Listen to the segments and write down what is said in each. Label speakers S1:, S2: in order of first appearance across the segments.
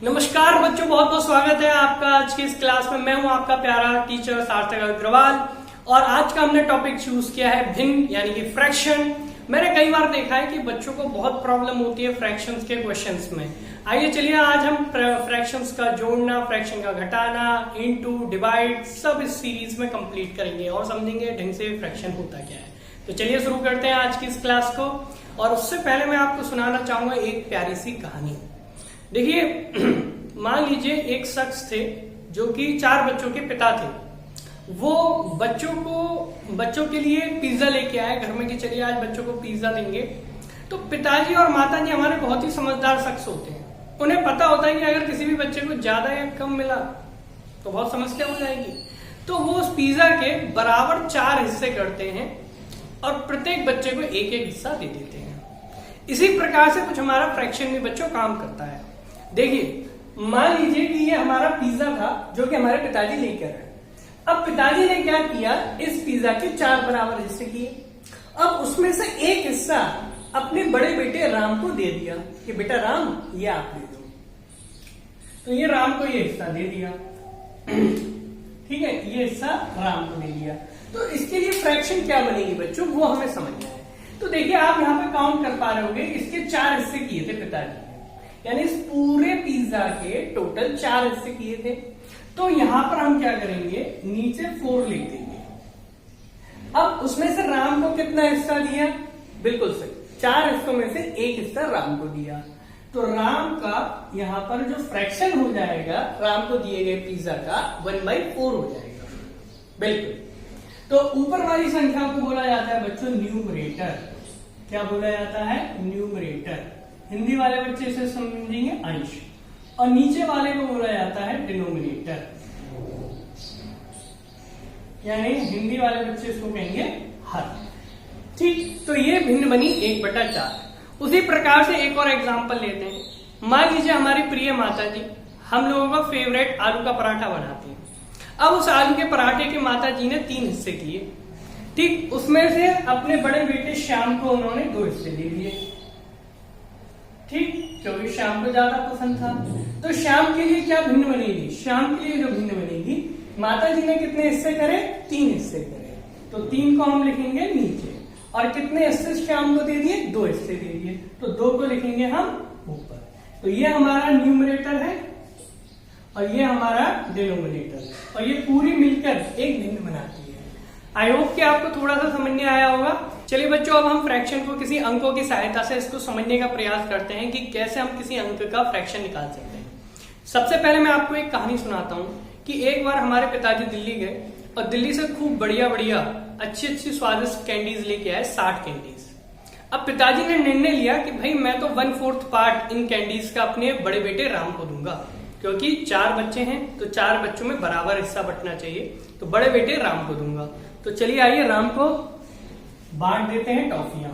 S1: नमस्कार बच्चों, बहुत बहुत स्वागत है आपका आज की इस क्लास में। मैं हूं आपका प्यारा टीचर सार्थक अग्रवाल और आज का हमने टॉपिक चूज किया है भिन्न यानी कि फ्रैक्शन। मैंने कई बार देखा है कि बच्चों को बहुत प्रॉब्लम होती है फ्रैक्शंस के क्वेश्चंस में। आइए चलिए आज हम फ्रैक्शंस का जोड़ना, फ्रैक्शन का घटाना, इनटू, डिवाइड सब इस सीरीज में कंप्लीट करेंगे और समझेंगे ढंग से फ्रैक्शन होता क्या है। तो चलिए शुरू करते हैं आज की इस क्लास को। और उससे पहले मैं आपको सुनाना चाहूंगा एक प्यारी सी कहानी। देखिए, मान लीजिए एक शख्स थे जो कि 4 बच्चों के पिता थे। वो बच्चों के लिए पिज्जा लेके आए घर में कि चलिए आज बच्चों को पिज्जा देंगे। तो पिताजी और माताजी हमारे बहुत ही समझदार शख्स होते हैं। उन्हें पता होता है कि अगर किसी भी बच्चे को ज्यादा या कम मिला तो बहुत समस्या हो जाएगी। तो वो उस पिज्जा के बराबर 4 हिस्से करते हैं और प्रत्येक बच्चे को एक एक हिस्सा दे देते हैं। इसी प्रकार से कुछ हमारा फ्रैक्शन में बच्चों काम करता है। देखिए, मान लीजिए कि ये हमारा पिज्जा था जो कि हमारे पिताजी लेकर आए। अब पिताजी ने क्या किया, इस पिज्जा के 4 बराबर हिस्से किए। अब उसमें से एक हिस्सा अपने बड़े बेटे राम को दे दिया कि बेटा राम, ये आप दे दो। तो ये राम को ये हिस्सा दे दिया। ठीक है, ये हिस्सा राम को दे दिया। तो इसके लिए फ्रैक्शन क्या बनेगी बच्चों, वो हमें समझना है। तो देखिए, आप यहाँ पे काउंट कर पा रहे होंगे, इसके 4 हिस्से किए थे पिताजी ने, यानी इस पूरे पिज्जा के टोटल 4 हिस्से किए थे। तो यहां पर हम क्या करेंगे, नीचे 4 लिख देंगे। अब उसमें से राम को कितना हिस्सा दिया, बिल्कुल सही, 4 हिस्सों में से एक हिस्सा राम को दिया। तो राम का यहां पर जो फ्रैक्शन हो जाएगा राम को दिए गए पिज्जा का 1/4 हो जाएगा। बिल्कुल। तो ऊपर वाली संख्या को बोला जाता है बच्चों न्यूमरेटर। क्या बोला जाता है, न्यूमरेटर। हिंदी वाले बच्चे इसे समझेंगे अंश, और नीचे वाले को बोला जाता है डिनोमिनेटर, यानी हिंदी वाले बच्चे इसको कहेंगे हर। ठीक, तो ये भिन्न बनी 1/4। उसी प्रकार से एक और एग्जांपल लेते हैं। मान लीजिए हमारी प्रिय माता जी हम लोगों का फेवरेट आलू का पराठा बनाती हैं। अब उस आलू के पराठे के माता जी ने 3 हिस्से किए। ठीक, उसमें से अपने बड़े बेटे श्याम को उन्होंने 2 हिस्से दे दिए। ठीक, क्योंकि श्याम को ज्यादा पसंद था। तो श्याम के लिए क्या भिन्न बनेगी, श्याम के लिए जो भिन्न बनेगी, माता जी ने कितने हिस्से करे, 3 हिस्से करे। तो 3 को हम लिखेंगे नीचे, और कितने हिस्से श्याम को दे दिए, 2 हिस्से दे दिए। तो 2 को लिखेंगे हम ऊपर। तो ये हमारा न्यूमरेटर है और ये हमारा डिनोमिनेटर, और ये पूरी मिलकर एक भिन्न बनाती है। आई होप कि आपको थोड़ा सा समझ में आया होगा। चलिए बच्चों, अब हम फ्रैक्शन को किसी अंकों की सहायता से इसको समझने का प्रयास करते हैं कि कैसे हम किसी अंक का फ्रैक्शन निकाल सकते हैं। सबसे पहले मैं आपको एक कहानी सुनाता हूं कि एक बार हमारे पिताजी दिल्ली गए और दिल्ली से खूब बढ़िया बढ़िया अच्छी अच्छी स्वादिष्ट कैंडीज लेके आए, 60 कैंडीज। अब पिताजी ने निर्णय लिया कि भाई मैं तो 1/4 पार्ट इन कैंडीज का अपने बड़े बेटे राम को दूंगा, क्योंकि 4 बच्चे हैं तो 4 बच्चों में बराबर हिस्सा बंटना चाहिए। तो बड़े बेटे राम को दूंगा। तो चलिए आइए राम को बांट देते हैं टॉफियां।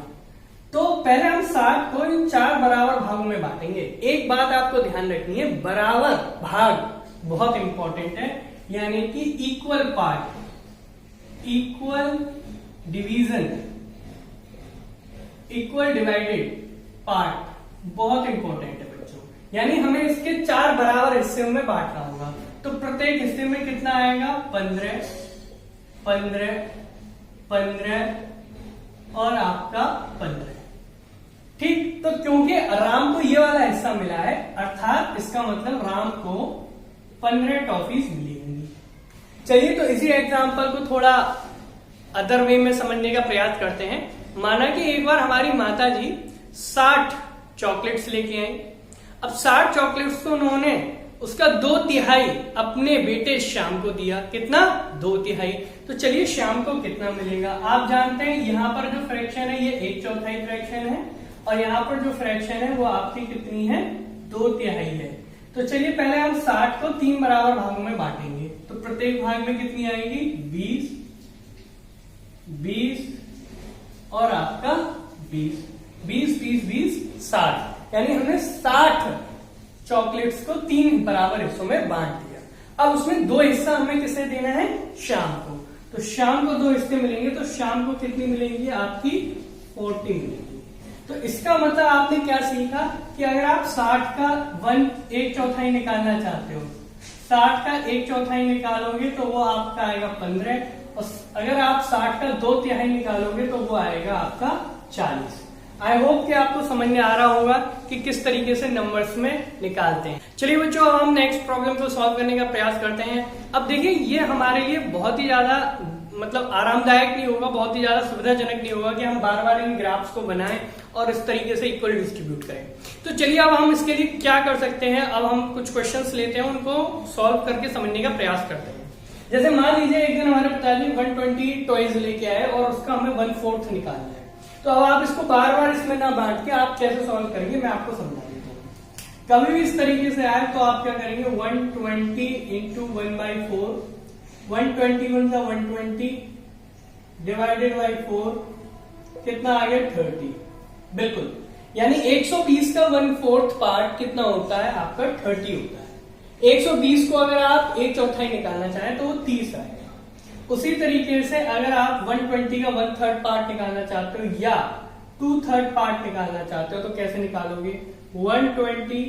S1: तो पहले हम 60 को इन 4 बराबर भागों में बांटेंगे। एक बात आपको ध्यान रखनी है, बराबर भाग बहुत इंपॉर्टेंट है, यानी कि equal part, equal division, equal divided part बहुत इंपॉर्टेंट है बच्चों। यानी हमें इसके 4 बराबर हिस्से में बांटना होगा। तो प्रत्येक हिस्से में कितना आएगा, 15, 15, 15 और आपका 15। ठीक, तो क्योंकि राम को ये वाला हिस्सा मिला है, अर्थात इसका मतलब राम को 15 टॉफीज मिलेंगी। चलिए, तो इसी एग्जांपल को थोड़ा अदर वे में समझने का प्रयास करते हैं। माना कि एक बार हमारी माता जी 60 चॉकलेट्स लेके आई। अब 60 चॉकलेट्स को उन्होंने उसका 2/3 अपने बेटे श्याम को दिया। कितना, 2/3। तो चलिए श्याम को कितना मिलेगा, आप जानते हैं यहाँ पर जो फ्रैक्शन है ये 1/4 फ्रैक्शन है, और यहाँ पर जो फ्रैक्शन है वो आपकी कितनी है, 2/3 है। तो चलिए पहले हम 60 को 3 बराबर भागों में बांटेंगे। तो प्रत्येक भाग में कितनी आएगी, 20, 20 और आपका 20, 20, 20, 20, 60। यानी हमने 60 चॉकलेट्स को 3 बराबर हिस्सों में बांट दिया। अब उसमें 2 हिस्सा हमें किसे देना है, शाम को। तो शाम को 2 हिस्से मिलेंगे, तो शाम को कितनी मिलेंगी, आपकी 40 मिलेंगी। तो इसका मतलब आपने क्या सीखा कि अगर आप 60 का 1/4 निकालना चाहते हो, 60 का 1/4 निकालोगे तो वो आपका आएगा 15, और अगर आप 60 का 2/3 निकालोगे तो वो आएगा आपका 40। आई होप कि आपको समझ में आ रहा होगा कि किस तरीके से नंबर्स में निकालते हैं। चलिए बच्चों, अब हम नेक्स्ट प्रॉब्लम को सॉल्व करने का प्रयास करते हैं। अब देखिए, ये हमारे लिए बहुत ही ज्यादा मतलब आरामदायक नहीं होगा, बहुत ही ज्यादा सुविधाजनक नहीं होगा कि हम बार बार इन ग्राफ्स को बनाएं और इस तरीके से इक्वल डिस्ट्रीब्यूट करें। तो चलिए अब हम इसके लिए क्या कर सकते हैं, अब हम कुछ क्वेश्चंस लेते हैं, उनको सॉल्व करके समझने का प्रयास करते हैं। जैसे मान लीजिए एक दिन हमारे पिताजी 120 टॉयज लेके आए और उसका हमें 1/4 निकालना है। तो अब आप इसको बार बार इसमें ना बांट के आप कैसे सॉल्व करेंगे मैं आपको समझा देता हूँ। कभी भी इस तरीके से आए तो आप क्या करेंगे, 120 इंटू 1/4, 121 का 120 डिवाइडेड बाई 4, कितना आ गया 30। बिल्कुल, यानी 120 का 1/4 पार्ट कितना होता है आपका 30 होता है। 120 को अगर आप 1/4 निकालना चाहें तो वो 30 आएगा। उसी तरीके से अगर आप 120 का 1/3 पार्ट निकालना चाहते हो या 2/3 पार्ट निकालना चाहते हो तो कैसे निकालोगे, 120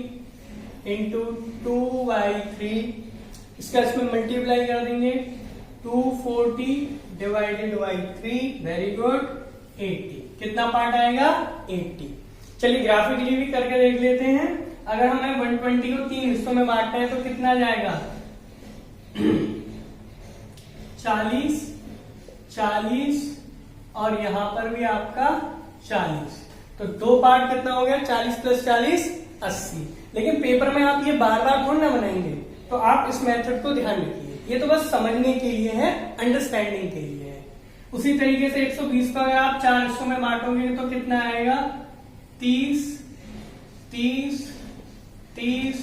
S1: इंटू 2/3, इसका इसमें मल्टीप्लाई कर देंगे, 240 डिवाइडेड बाई 3, वेरी गुड, 80। कितना पार्ट आएगा 80। चलिए ग्राफिकली भी करके देख लेते हैं। अगर हमें 120 को 3 हिस्सों में बांटना है तो कितना जाएगा 40, 40 और यहां पर भी आपका 40। तो 2 पार्ट कितना हो गया, 40 प्लस 40 80। लेकिन पेपर में आप ये बार बार थोड़ा ना बनाएंगे, तो आप इस मेथड को ध्यान रखिए, ये तो बस समझने के लिए है, अंडरस्टैंडिंग के लिए है। उसी तरीके से 120 को अगर आप 4 हिस्सों में बांटोगे तो कितना आएगा 30, 30, 30,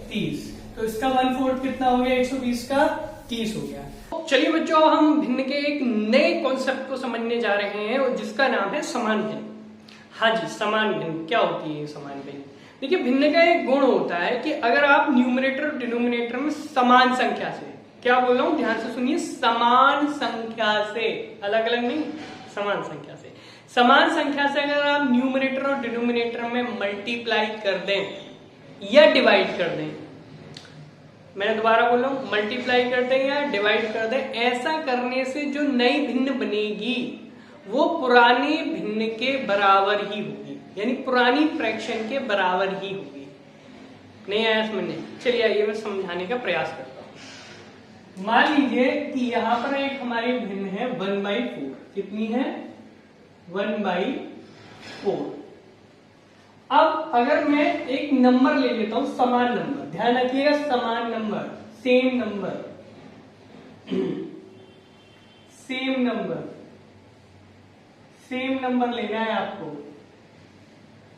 S1: 30। तो इसका 1/4 कितना हो गया 120 का 30 हो गया। चलिए बच्चों, हम भिन्न के एक नए कॉन्सेप्ट को समझने जा रहे हैं और जिसका नाम है समान भिन्न। हाँ जी, समान भिन्न क्या होती है? समान भिन्न, देखिए भिन्न का एक गुण होता है कि अगर आप न्यूमरेटर और डिनोमिनेटर में समान संख्या से, क्या बोल रहा हूं ध्यान से सुनिए, समान संख्या से, अलग अलग नहीं, समान संख्या से, समान संख्या से अगर आप न्यूमरेटर और डिनोमिनेटर में मल्टीप्लाई कर दें या डिवाइड कर दें, मैंने दोबारा बोल रहा हूं, मल्टीप्लाई कर दें या डिवाइड कर दें, ऐसा करने से जो नई भिन्न बनेगी वो पुरानी भिन्न के बराबर ही होगी, यानी पुरानी फ्रैक्शन के बराबर ही होगी। नहीं आया समझने? चलिए आइए मैं समझाने का प्रयास करता हूं। मान लीजिए कि यहां पर एक हमारी भिन्न है 1/4, कितनी है 1/4। अब अगर मैं एक नंबर ले लेता हूं, समान नंबर, ध्यान रखिएगा, समान number, same number, same number, same number लेना है आपको।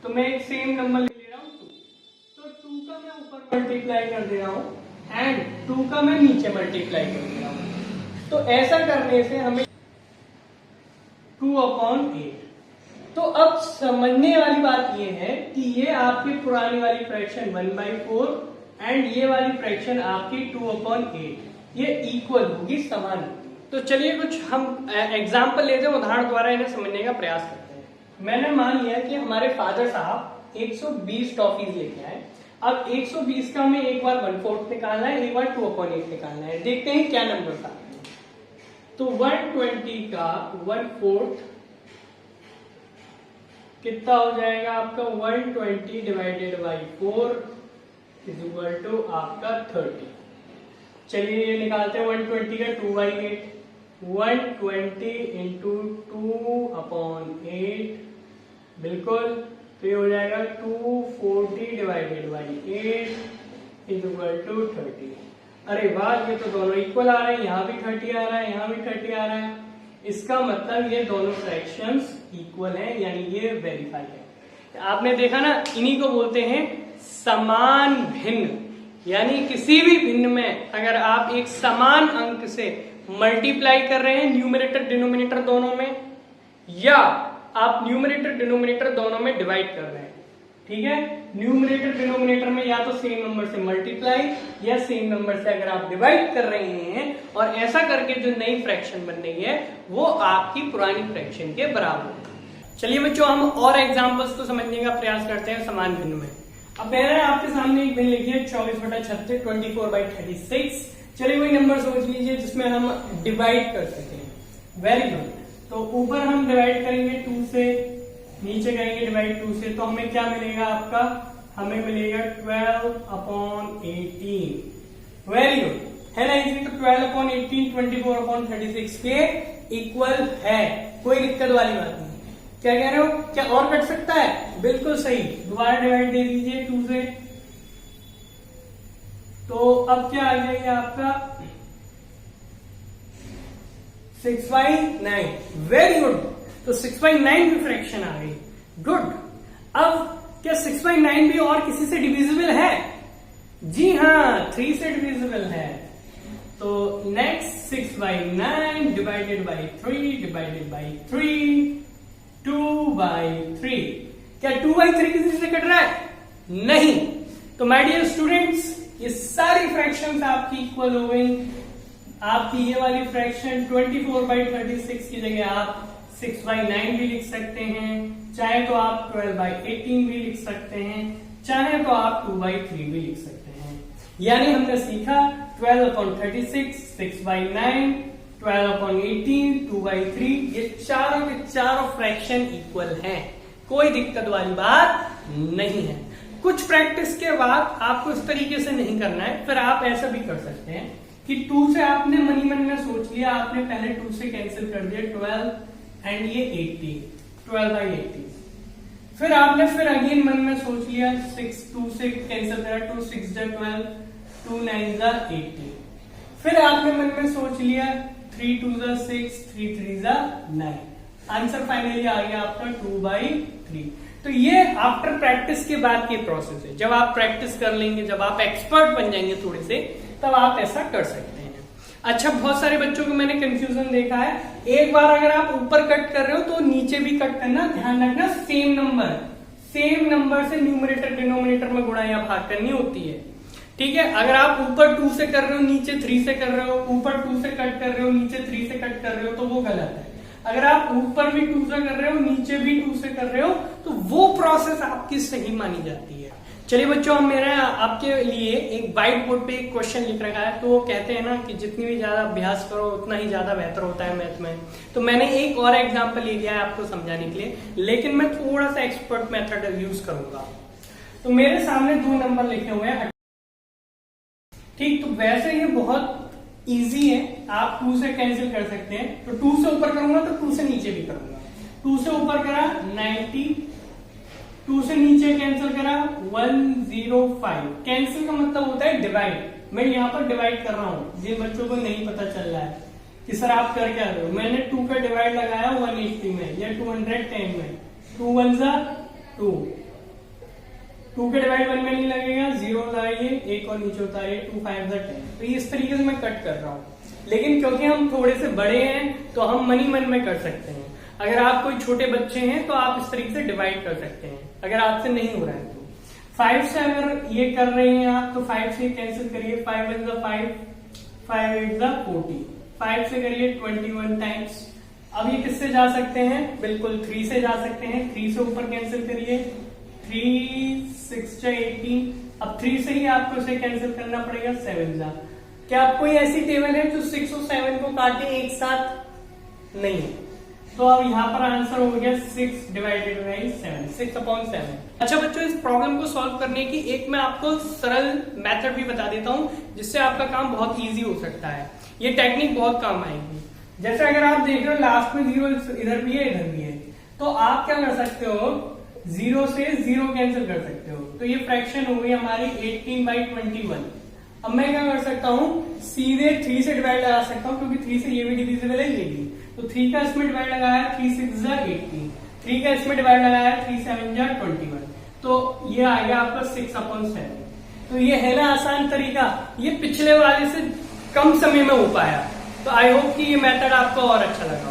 S1: तो मैं एक सेम नंबर ले रहा हूं 2, तो 2 का मैं ऊपर मल्टीप्लाई कर दे रहा हूं एंड 2 का मैं नीचे मल्टीप्लाई कर दे रहा हूं। तो ऐसा करने से हमें 2/8। तो अब समझने वाली बात ये है कि ये आपकी पुरानी वाली फ्रैक्शन 1/4 एंड ये वाली फ्रैक्शन आपकी 2/8, ये इक्वल होगी, समान होगी। तो चलिए कुछ हम एग्जाम्पल लेते हैं, उदाहरण द्वारा इन्हें समझने का प्रयास करते हैं। मैंने मान लिया कि हमारे फादर साहब 120 टॉफीज लेके आए। अब 120 का हमें एक बार 1/4 निकालना है, एक बार 2/8 निकालना है। देखते हैं क्या नंबर था। तो 120 का 1/4 कितना हो जाएगा आपका 120 divided by 4 is equal to आपका 30। चलिए ये निकालते हैं 120 का 2/8, 120 इंटू 2/8, बिल्कुल, तो ये हो जाएगा 240 divided by 8 is equal to 30। अरे वाह, ये तो दोनों इक्वल आ रहे हैं, यहाँ भी 30 आ रहा है, यहाँ भी 30 आ रहा है। इसका मतलब ये दोनों फ्रैक्शंस इक्वल हैं, यानी ये वेरीफाई है। आपने देखा ना, इन्हीं को बोलते हैं समान भिन्न। यानी किसी भी भिन्न में अगर आप एक समान अंक से मल्टीप्लाई कर रहे हैं न्यूमरेटर डिनोमिनेटर दोनों में, या आप न्यूमरेटर डिनोमिनेटर दोनों में डिवाइड कर रहे हैं, ठीक है, न्यूमरेटर डिनोमिनेटर में या तो सेम नंबर से मल्टीप्लाई या सेम नंबर से अगर आप डिवाइड कर रहे हैं, और ऐसा करके जो नई फ्रैक्शन बन रही है वो आपकी पुरानी फ्रैक्शन के बराबर है। चलिए बच्चों, हम और एग्जाम्पल्स को समझने का प्रयास करते हैं समान भिन्न में। अब मैंने आपके सामने एक भिन्न लिखी है 24/36 24/36। चलिए वही नंबर सोच लीजिए जिसमें हम डिवाइड कर सकें। Very good. तो ऊपर हम डिवाइड करेंगे 2 से, नीचे करेंगे डिवाइड 2 से, तो हमें क्या मिलेगा आपका, हमें मिलेगा 12/18। वेरी गुड, है ना इजी। तो 12/18 24/36 के इक्वल है, कोई दिक्कत वाली बात नहीं। क्या कह रहे हो, क्या और कट सकता है? बिल्कुल सही। दोबारा डिवाइड दे दीजिए 2 से, तो अब क्या आ जाएगा आपका 6/9। Very good. तो 6/9 भी फ्रैक्शन आ गई। गुड। अब क्या 6/9 भी और किसी से डिविजिबल है? जी हाँ, 3 से डिविजिबल है। तो next 6/9 divided by 3 divided by 3 2/3। क्या 2/3 किसी से कट रहा है? नहीं। तो माय डियर स्टूडेंट्स, ये सारी फ्रैक्शंस आपकी इक्वल हो गई। आपकी ये वाली फ्रैक्शन 24/36 की जगह आप 6/9 भी लिख सकते हैं, चाहे तो आप 12/18 भी लिख सकते हैं, चाहे तो आप 2/3 भी लिख सकते हैं। यानी हमने सीखा 12/36, 6/9, 12/18, 2/3, ये चारों के चारों फ्रैक्शन इक्वल हैं, कोई दिक्कत वाली बात नहीं है। कुछ प्रैक्टिस के बाद आपको इस तरीके से नहीं करना है, फिर आप ऐसा भी कर सकते हैं कि 2 से आपने मनी मन में सोच लिया, आपने पहले 2 से कैंसिल कर दिया 12 एंड ये 80, 12/80। फिर आपने फिर अगेन मन में सोच लिया 6, 2 से कैंसिल करा, 2 6 12, 2 9 80। फिर आपने मन में सोच लिया 3 2 6, 3 3 9। आंसर फाइनली आ गया आपका 2/3। तो ये आफ्टर प्रैक्टिस के बाद की प्रोसेस है। जब आप प्रैक्टिस कर लेंगे, जब आप एक्सपर्ट बन जाएंगे थोड़े से, तब आप ऐसा कर सकते हैं। अच्छा, बहुत सारे बच्चों को मैंने कंफ्यूजन देखा है। एक बार अगर आप ऊपर कट कर रहे हो तो नीचे भी कट करना, ध्यान रखना सेम नंबर से न्यूमरेटर डिनोमिनेटर में गुणा या भाग करनी होती है। ठीक है, अगर आप ऊपर 2 से कर रहे हो, नीचे 3 से कर रहे हो, ऊपर 2 से कट कर रहे हो, नीचे 3 से कट कर रहे हो, तो वो गलत है। अगर आप ऊपर भी 2 से कर रहे हो, नीचे भी 2 से कर रहे हो, तो वो प्रोसेस आपकी सही मानी जाती है। चलिए बच्चों, हम मेरा आपके लिए एक व्हाइट बोर्ड पे एक क्वेश्चन लिख रखा है। तो वो कहते हैं ना कि जितनी भी ज्यादा अभ्यास करो उतना ही ज्यादा बेहतर होता है मैथ में। तो मैंने एक और एग्जांपल ले लिया है आपको समझाने के लिए, लेकिन मैं थोड़ा सा एक्सपर्ट मेथड यूज करूंगा। तो मेरे सामने 2 नंबर लिखे हुए हैं, ठीक। तो वैसे ये बहुत इजी है, आप 2 से कैंसिल कर सकते हैं। तो 2 से ऊपर करूंगा तो 2 से नीचे भी करूंगा। 2 से ऊपर करा 90, 2 से नीचे कैंसिल करा 105। कैंसिल का मतलब होता है डिवाइड। मैं यहाँ पर डिवाइड कर रहा हूँ, जिन बच्चों को नहीं पता चल रहा है कि सर आप कर क्या रहे हो, मैंने 2 का डिवाइड लगाया 180 में या 210 में। 2 1 2, 2 के डिवाइड 1 में नहीं लगेगा, 0 लगाइए, 1 और नीचे उतारिए, 2 5 10। तो ये इस तरीके से मैं कट कर रहा हूँ, लेकिन क्योंकि हम थोड़े से बड़े हैं तो हम मनी मन में कर सकते हैं। अगर आप कोई छोटे बच्चे हैं तो आप इस तरीके से डिवाइड कर सकते हैं, अगर आपसे नहीं हो रहा है तो। 5 से अगर ये कर रहे हैं आप तो 5 से कैंसिल करिए, 5 1 5, 5 8 40, 5 से करिए 21 टाइम्स। अब ये किससे जा सकते हैं? बिल्कुल 3 से जा सकते हैं। 3 से ऊपर कैंसिल करिए, 3 6 18। अब 3 से ही आपको इसे कैंसिल करना पड़ेगा 7। क्या कोई ऐसी टेबल है जो 6 और 7 को काटे एक साथ? नहीं। तो अब यहाँ पर आंसर हो गया 6 डिवाइडेड बाई 7, 6/7। अच्छा बच्चों, इस प्रॉब्लम को सॉल्व करने की एक मैं आपको सरल मेथड भी बता देता हूँ, जिससे आपका काम बहुत इजी हो सकता है। ये टेक्निक बहुत काम आएगी। जैसे अगर आप देख रहे हो लास्ट में 0 इधर भी है इधर भी है, तो आप क्या कर सकते हो, 0 से 0 कैंसिल कर सकते हो। तो ये फ्रैक्शन हो गई हमारी 18/21। अब मैं क्या कर सकता हूँ, सीधे 3 से डिवाइड लगा सकता हूँ, क्योंकि 3 से ये भी डिविजिबल है, ये भी। तो 3 का इसमें डिवाइड लगाया 3 6 18, 3 का इसमें डिवाइड लगाया 3 7 21। तो ये आ गया आपका 6/7। तो ये है ना आसान तरीका, ये पिछले वाले से कम समय में हो पाया। तो आई होप कि ये मेथड आपको और अच्छा लगा।